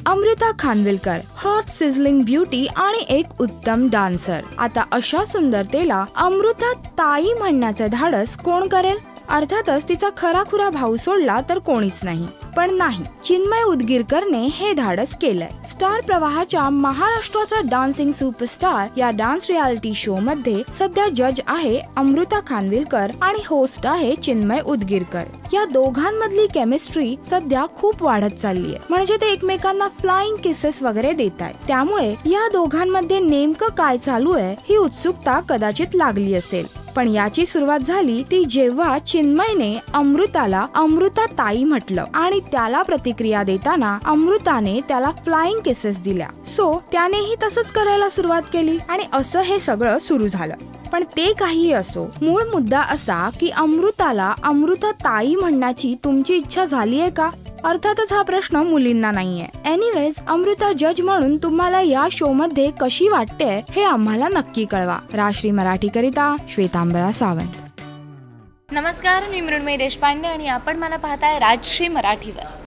Amruta Khanvilkar hot sizzling beauty आणि एक उत्तम डान्सर। आता अशा सुंदरतेला अमृता ताई म्हणण्याचे धाडस कोण करेल? अर्थातच तिचा खराखुरा भाऊ सोडला तर कोणीच नाही। पण नाही, चिन्मय उदगीरकरने हे धाडस केलंय। स्टार प्रवाहाच्या महाराष्ट्राचा डान्सिंग सुपरस्टार या डान्स रियालिटी शो मध्ये सध्या जज आहे अमृता खानविलकर आणि होस्ट आहे चिन्मय उदगीरकर। या दोघांमधली केमिस्ट्री सध्या खूप वाढत चालली आहे, म्हणजे ते एकमेकांना फ्लाइंग किसेस वगैरे देत आहेत। त्यामुळे या दोघांमध्ये नेमकं काय चालू आहे ही उत्सुकता कदाचित लागली असेल। पण याची सुरुवात झाली ती जेव्हा चिन्मयने अमृताला अमृता ताई म्हटलं आणि त्याला प्रतिक्रिया देताना अमृताने त्याला फ्लाइंग किसेस दिल्या। सो त्यानेही तसंच करायला सुरुवात केली आणि असं हे सगळं सुरू झालं। पण ते काहीही असो, मूळ मुद्दा असा की अमृताला अमृता ताई म्हणण्याची तुमची इच्छा झालीये का? अर्थातच हा प्रश्न मुलींना नाहीये। एनिवेज, अमृता जज म्हणून तुम्हाला या शो मध्ये कशी वाटते हे आम्हाला नक्की कळवा। राजश्री मराठी करिता श्वेतांबरा सावंत। नमस्कार, मी मृण्मयी देशपांडे आणि आपण मला पाहताय राजश्री मराठीवर।